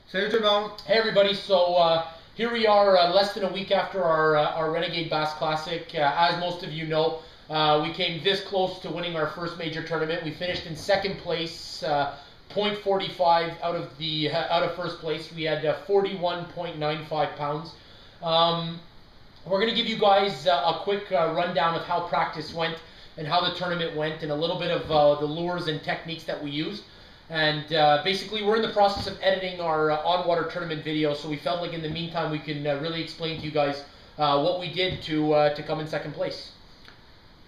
Salut tout le monde! Hey everybody, so here we are less than a week after our Renegade Bass Classic. As most of you know, we came this close to winning our first major tournament. We finished in second place, 0.45 out of first place. We had 41.95 pounds. We're going to give you guys a quick rundown of how practice went and how the tournament went and a little bit of the lures and techniques that we used. And basically, we're in the process of editing our on-water tournament video, so we felt like in the meantime we can really explain to you guys what we did to come in second place.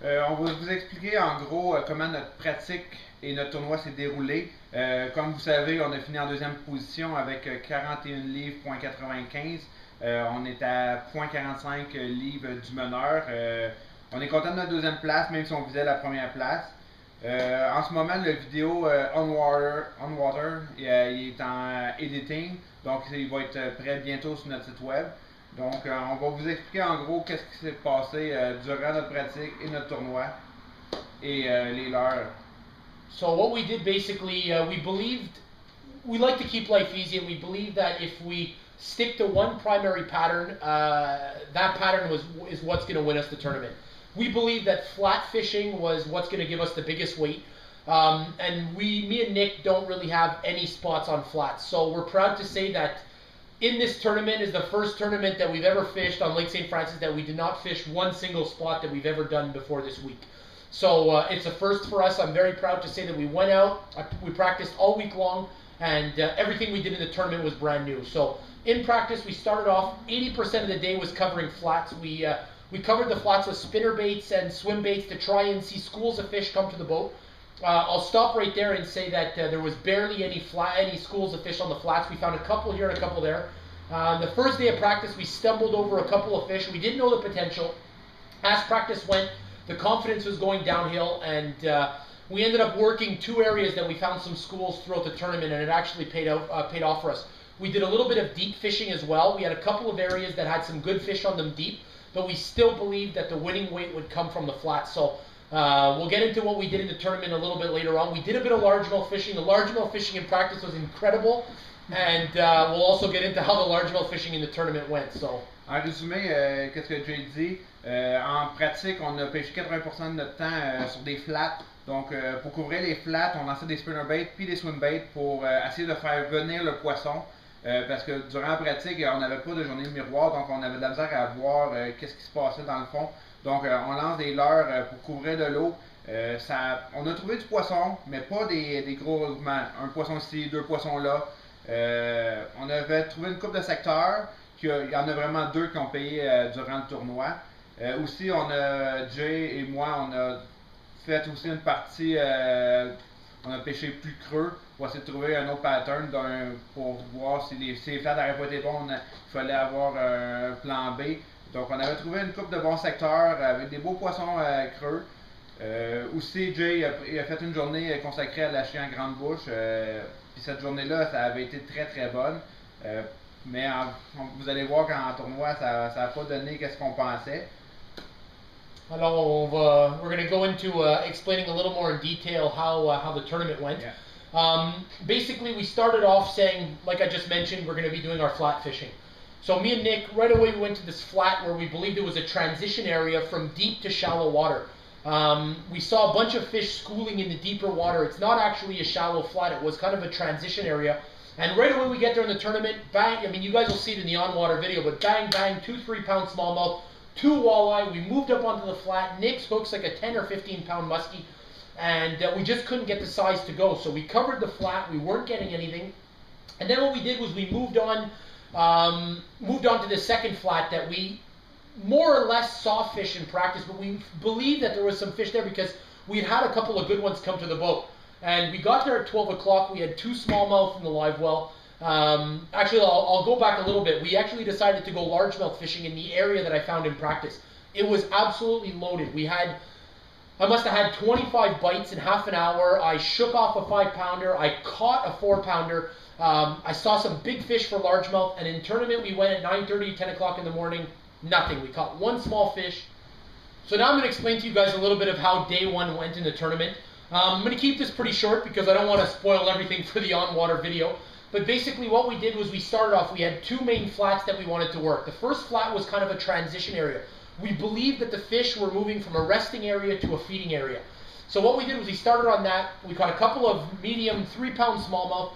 On va vous expliquer en gros comment notre pratique et notre tournoi s'est déroulé. Comme vous savez, on a fini en deuxième position avec 41 livres, 0.95. On est à 0.45 livres du meneur. On est content de notre deuxième place, même si on visait la première place. En ce moment, le vidéo on water il est en editing, donc il va être prêt bientôt sur notre site web. Donc, on va vous expliquer en gros qu'est-ce qui s'est passé durant notre pratique et notre tournoi et les leurs. So what we did basically, we like to keep life easy, and we believe that if we stick to one primary pattern, that pattern is what's going to win us the tournament. We believe that flat fishing was what's going to give us the biggest weight. And me and Nick don't really have any spots on flats. So we're proud to say that in this tournament is the first tournament that we've ever fished on Lake St. Francis that we did not fish one single spot that we've ever done before this week. So it's a first for us. I'm very proud to say that we went out, we practiced all week long, and everything we did in the tournament was brand new. So in practice, we started off, 80% of the day was covering flats. We covered the flats with spinner baits and swim baits to try and see schools of fish come to the boat. I'll stop right there and say that there was barely any schools of fish on the flats. We found a couple here and a couple there. The first day of practice, we stumbled over a couple of fish. We didn't know the potential. As practice went, the confidence was going downhill, and we ended up working two areas that we found some schools throughout the tournament, and it actually paid off for us. We did a little bit of deep fishing as well. We had a couple of areas that had some good fish on them deep, but we still believed that the winning weight would come from the flats. So we'll get into what we did in the tournament a little bit later on. We did a bit of largemouth fishing. The largemouth fishing in practice was incredible, and we'll also get into how the largemouth fishing in the tournament went. So. En résumé, qu'est-ce que Jay dit? En pratique, on a pêché 80% de notre temps sur des flats. Donc, pour couvrir les flats, on lançait des spinnerbaits puis des swimbaits pour essayer de faire venir le poisson. Parce que durant la pratique, on n'avait pas de journée de miroir, donc on avait de la misère à voir qu'est-ce qui se passait dans le fond. Donc on lance des leurres pour couvrir de l'eau. On a trouvé du poisson, mais pas des gros mouvements. Un poisson ici, deux poissons là. On avait trouvé une couple de secteurs, il y en a vraiment deux qui ont payé durant le tournoi. Aussi, Jay et moi, on a fait aussi une partie, on a pêché plus creux pour essayer de trouver un autre pattern pour voir si les flats n'auraient pas été bons, il fallait avoir un plan B. Donc on avait trouvé une couple de bons secteurs avec des beaux poissons creux. Aussi, Jay a fait une journée consacrée à lâcher en grande bouche. Puis cette journée-là, ça avait été très très bonne. Mais vous allez voir qu'en tournoi, ça n'a pas donné ce qu'on pensait. Alors, we're going to go into explaining a little more in detail how the tournament went. Yeah. Basically, we started off saying, like I just mentioned, we're going to be doing our flat fishing. So me and Nick, right away we went to this flat where we believed it was a transition area from deep to shallow water. We saw a bunch of fish schooling in the deeper water. It's not actually a shallow flat. It was kind of a transition area. And right away we get there in the tournament, bang, I mean, you guys will see it in the on-water video, but bang, bang, 2 3-pound smallmouth, 2 walleye. We moved up onto the flat. Nick's hook's like a 10 or 15-pound muskie, and we just couldn't get the size to go. So we covered the flat. We weren't getting anything. And then what we did was we moved on to the second flat that we more or less saw fish in practice, but we believed that there was some fish there because we had a couple of good ones come to the boat. And we got there at 12 o'clock. We had 2 smallmouth in the live well. Actually, I'll go back a little bit. We actually decided to go largemouth fishing in the area that I found in practice. It was absolutely loaded. I must have had 25 bites in half an hour. I shook off a 5-pounder. I caught a 4-pounder. I saw some big fish for largemouth. And in tournament, we went at 9:30, 10 o'clock in the morning. Nothing. We caught 1 small fish. So now I'm going to explain to you guys a little bit of how day 1 went in the tournament. I'm going to keep this pretty short because I don't want to spoil everything for the on-water video. But basically what we did was we started off, we had two main flats that we wanted to work. The first flat was kind of a transition area. We believed that the fish were moving from a resting area to a feeding area. So what we did was we started on that. We caught a couple of medium 3-pound smallmouth.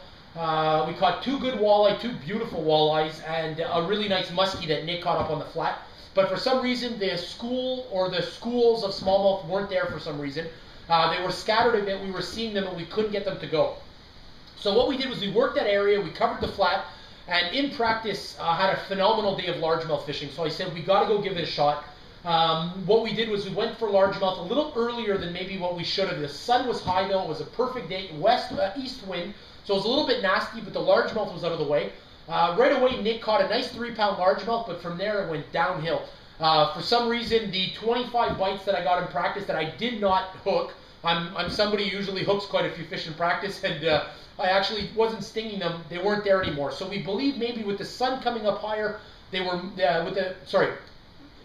We caught two good walleye, two beautiful walleyes, and a really nice muskie that Nick caught up on the flat. But for some reason, the school or the schools of smallmouth weren't there for some reason. They were scattered a bit. We were seeing them, and we couldn't get them to go. So what we did was we worked that area. We covered the flat, and in practice, had a phenomenal day of largemouth fishing. So I said, we got to go give it a shot. What we did was we went for largemouth a little earlier than maybe what we should have. The sun was high though. It was a perfect day, east wind. So it was a little bit nasty, but the largemouth was out of the way. Right away, Nick caught a nice 3-pound largemouth, but from there it went downhill. For some reason, the 25 bites that I got in practice that I did not hook, I'm somebody who usually hooks quite a few fish in practice, and I actually wasn't stinging them. They weren't there anymore. So we believe maybe with the sun coming up higher, they were,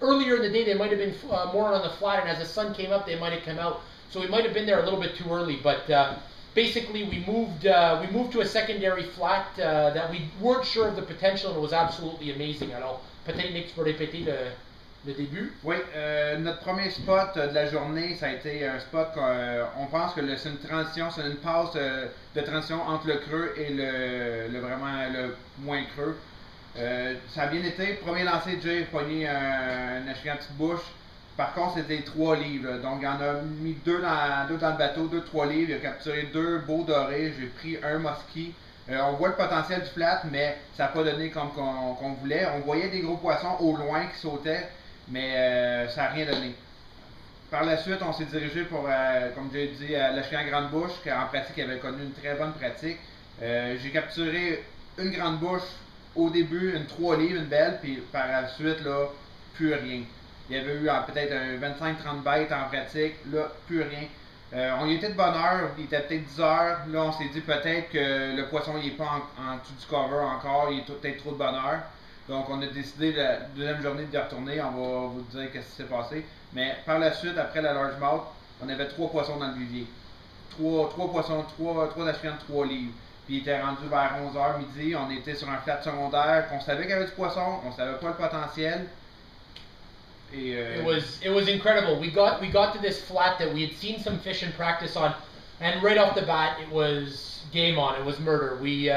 earlier in the day they might have been more on the flat, and as the sun came up, they might have come out. So we might have been there a little bit too early, but basically we moved to a secondary flat that we weren't sure of the potential, and it was absolutely amazing. Alors, peut-être Nick, tu peux répéter le début? Oui, notre premier spot de la journée, ça a été un spot qu'on pense que c'est une transition, c'est une passe de transition entre le creux et vraiment le moins creux. Ça a bien été. Premier lancé, Jay a pogné un acheté en petite bouche. Par contre, c'était 3 livres. Donc, il en a mis 2 dans le bateau, 2 de 3 livres. Il a capturé 2 beaux dorés. J'ai pris un muskie. On voit le potentiel du flat, mais ça n'a pas donné comme qu'on voulait. On voyait des gros poissons au loin qui sautaient, mais ça n'a rien donné. Par la suite, on s'est dirigé pour, comme j'ai dit, l'acheter en grande bouche, qui en pratique avait connu une très bonne pratique. J'ai capturé une grande bouche au début, une 3 livres, une belle, puis par la suite, là, plus rien. Il y avait eu peut-être 25-30 bêtes en pratique, là, plus rien. On y était de bonne heure, il était peut-être 10 heures. Là, on s'est dit peut-être que le poisson n'est pas en dessous du cover encore, il est peut-être trop de bonne heure. Donc, on a décidé la deuxième journée de retourner. On va vous dire qu'est-ce qui s'est passé. Mais par la suite, après la largemouth, on avait 3 poissons dans le vivier. 3 poissons, 3 aspirants de 3 livres. Puis il était rendu vers 11h midi, on était sur un flat secondaire, qu'on savait qu'il y avait du poisson, on savait pas le potentiel. Et it was incredible. We got to this flat that we had seen some fish in practice on, and right off the bat it was game on. It was murder. We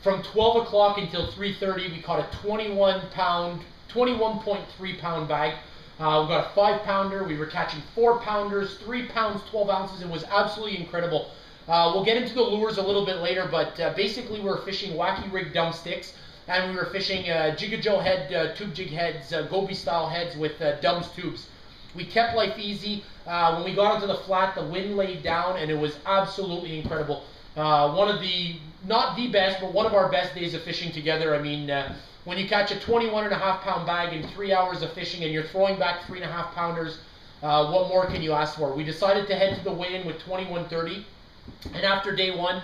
from 12 o'clock until 3:30 we caught a 21.3 pound bag. We got a 5-pounder. We were catching 4-pounders, 3 pounds 12 ounces. It was absolutely incredible. We'll get into the lures a little bit later, but basically we were fishing wacky rig dumb sticks, and we were fishing Jigajo head, tube jig heads, Gobi style heads with Dumbs tubes. We kept life easy. When we got onto the flat, the wind laid down, and it was absolutely incredible. One of the, not the best, but one of our best days of fishing together. I mean, when you catch a 21.5-pound bag in 3 hours of fishing and you're throwing back 3.5-pounders, what more can you ask for? We decided to head to the weigh-in with 21.30. And after day one,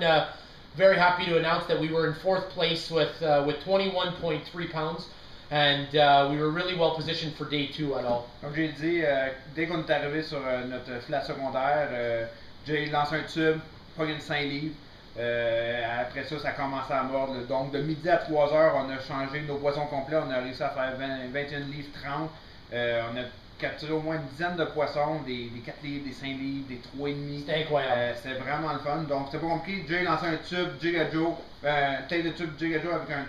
very happy to announce that we were in 4th place with 21.3 pounds, and we were really well positioned for day 2 at all. Comme j'ai dit, dès qu'on est arrivé sur notre flat secondaire, j'ai lancé un tube, pas une 5 livres. Après ça, ça a commencé à mordre. Donc de midi à 3h, on a changé nos poissons complets, on a réussi à faire 21 livres 30. On a capturé au moins une dizaine de poissons, des 4 livres, des 5 livres, des 3,5. C'était incroyable. C'était vraiment le fun. Donc c'était pas compliqué. Jay lançait un tube Jigajo, tête de tube Jigajo avec un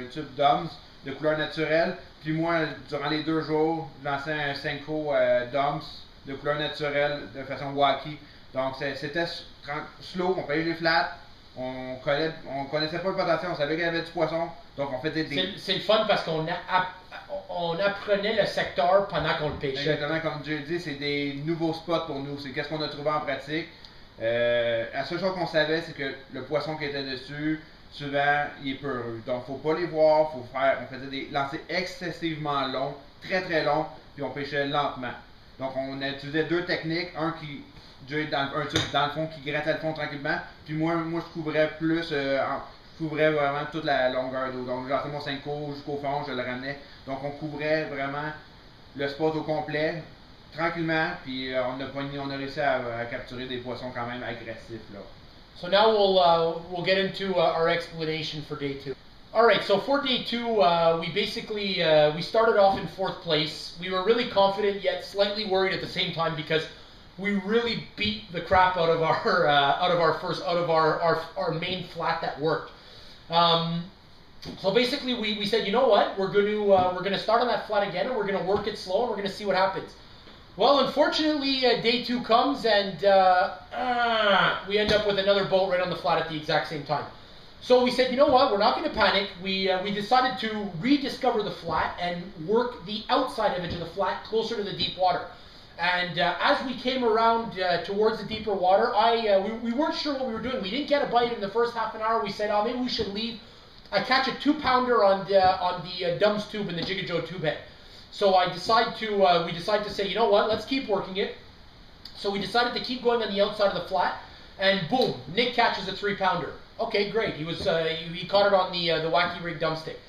tube Doms de couleur naturelle. Puis moi, durant les 2 jours, je lançais un Senko Doms de couleur naturelle de façon wacky. Donc c'était slow, on pêche les flats. On connaissait pas le potentiel, on savait qu'il y avait du poisson. Donc on faisait des... C'est le fun parce qu'on apprenait le secteur pendant qu'on le pêchait. Exactement, comme Dieu dit, c'est des nouveaux spots pour nous. C'est qu'est-ce qu'on a trouvé en pratique. La seule chose qu'on savait, c'est que le poisson qui était dessus, souvent, il est peureux. Donc, faut pas les voir. On faisait des lancers excessivement longs, très très longs, puis on pêchait lentement. Donc, on utilisait 2 techniques. Un qui un tube dans le fond qui grattait le fond tranquillement. Puis moi je couvrais plus, je couvrais vraiment toute la longueur d'eau. Donc, j'ai mon 5 coups jusqu'au fond, je le ramenais. Donc, on couvrait vraiment le spot au complet, tranquillement, puis on a réussi à capturer des poissons quand même agressifs, là. So now we'll get into our explanation for day 2. All right, so for day 2, we basically we started off in 4th place. We were really confident yet slightly worried at the same time because we really beat the crap out of our main flat that worked. So basically, we said, you know what, we're gonna start on that flat again, and we're gonna work it slow, and we're gonna see what happens. Well, unfortunately, day 2 comes, and we end up with another boat right on the flat at the exact same time. So we said, you know what, we're not going to panic. We decided to rediscover the flat and work the outside edge of the flat closer to the deep water. And as we came around towards the deeper water, we weren't sure what we were doing. We didn't get a bite in the first half an hour. We said, oh, maybe we should leave. I catch a 2-pounder on the Dumb's tube and the Jigajo tube head. So we decide to say, you know what, let's keep working it. So we decided to keep going on the outside of the flat, and boom, Nick catches a 3-pounder. Okay, great. He caught it on the Wacky Rig Dumbstick.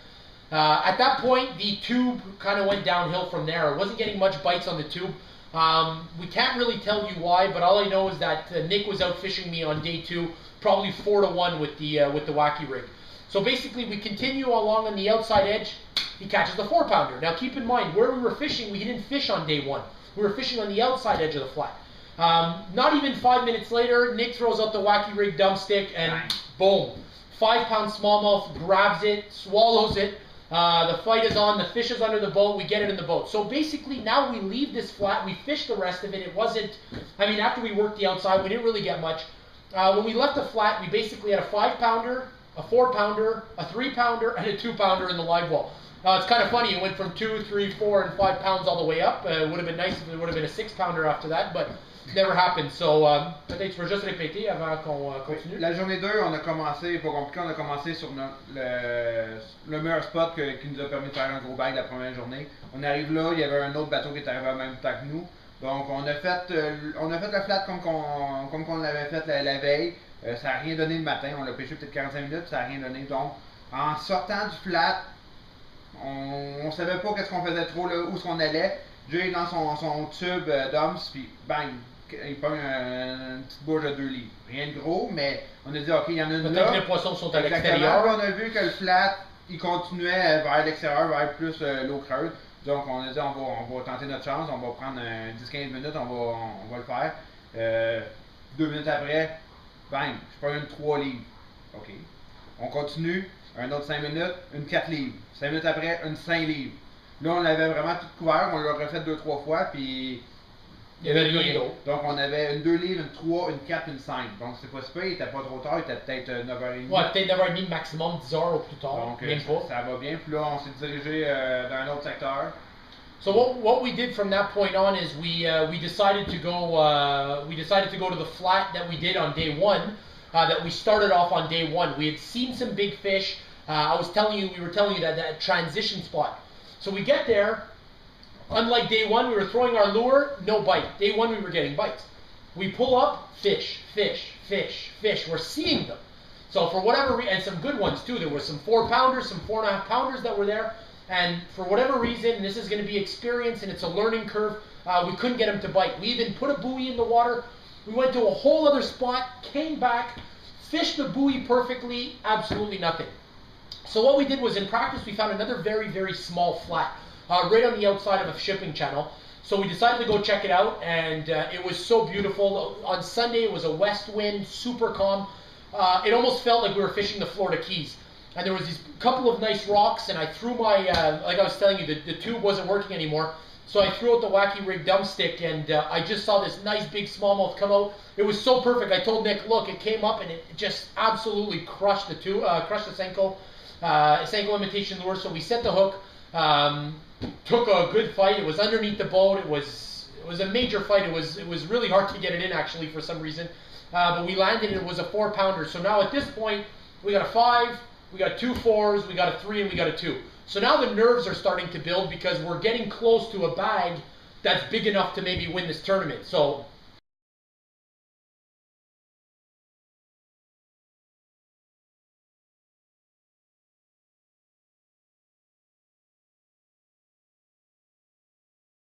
At that point, the tube kind of went downhill from there. It wasn't getting much bites on the tube. We can't really tell you why, but all I know is that Nick was out fishing me on day 2, probably 4-1 with the Wacky Rig. So basically, we continue along on the outside edge. He catches the 4-pounder. Now keep in mind, where we were fishing, we didn't fish on day 1. We were fishing on the outside edge of the flat. Not even 5 minutes later, Nick throws out the Wacky Rig Dumbstick, and boom, 5-pound smallmouth, grabs it, swallows it. The fight is on, the fish is under the boat, we get it in the boat. So basically, now we leave this flat, we fish the rest of it. It wasn't, I mean, after we worked the outside, we didn't really get much. When we left the flat, we basically had a 5-pounder, a 4-pounder, a 3-pounder, and a 2-pounder in the live well. It's kind of funny, it went from 2, 3, 4, and 5 pounds all the way up. It would have been nice if it would have been a 6-pounder after that, but never happened. So, peut-être tu veux juste répéter avant qu'on continue. La journée 2, on a commencé, pas compliqué, on a commencé sur le meilleur spot qui nous a permis de faire un gros bag la première journée. On arrive là, il y avait un autre bateau qui est arrivé en même temps que nous. Donc, on a fait le flat comme qu'on l'avait fait la veille. Ça n'a rien donné le matin, on l'a pêché peut-être 45 minutes, ça n'a rien donné. Donc, en sortant du flat, on savait pas qu'est-ce qu'on faisait trop, là, où est-ce qu'on allait. Jay dans son tube d'hommes, puis bang, il prend une petite bouche de 2 livres. Rien de gros, mais on a dit, ok, il y en a une là. Peut-être que les poissons sont à l'extérieur. On a vu que le flat, il continuait vers l'extérieur, vers plus l'eau creuse. Donc on a dit, on va tenter notre chance, on va prendre 10-15 minutes, on va le faire. 2 minutes après, bang, je prends une 3 livres. Ok. On continue, un autre 5 minutes, une 4 livres. 5 minutes après, une 5 livres. Là, on l'avait vraiment tout couvert, on l'a refait 2-3 fois, puis il y avait rien d'autre. Donc, on avait une 2 livres, une 3, une 4, une 5. Donc, c'est pas super, il était pas trop tard, il était peut-être 9h30. Ouais, peut-être 9h30 maximum, 10h au plus tard. Donc, ça va bien. Puis là, on s'est dirigé dans un autre secteur. So what we did from that point on is we decided to go to the flat that we did on day 1, that we started off on day 1. We had seen some big fish. We were telling you that transition spot. So we get there. Unlike day 1, we were throwing our lure, no bite. Day 1, we were getting bites. We pull up, fish, fish, fish, fish. We're seeing them. So for whatever reason, and some good ones too. There were some 4-pounders, some 4.5-pounders that were there. And for whatever reason, and this is going to be experience and it's a learning curve, we couldn't get them to bite. We even put a buoy in the water. We went to a whole other spot, came back, fished the buoy perfectly, absolutely nothing. So what we did was, in practice, we found another very, very small flat right on the outside of a shipping channel. So we decided to go check it out, and it was so beautiful. On Sunday, it was a west wind, super calm. It almost felt like we were fishing the Florida Keys. And there was these couple of nice rocks, and I threw my, like I was telling you, the tube wasn't working anymore. So I threw out the Wacky Rig Dumbstick, and I just saw this nice big smallmouth come out. It was so perfect. I told Nick, look, it came up, and it just absolutely crushed the Senko imitation lure. So we set the hook, took a good fight. It was underneath the boat. It was a major fight. It was really hard to get it in, actually, for some reason. But we landed, and it was a 4-pounder. So now at this point, we got a 5, we got 2 4s, we got a 3, and we got a 2. So now the nerves are starting to build because we're getting close to a bag that's big enough to maybe win this tournament. So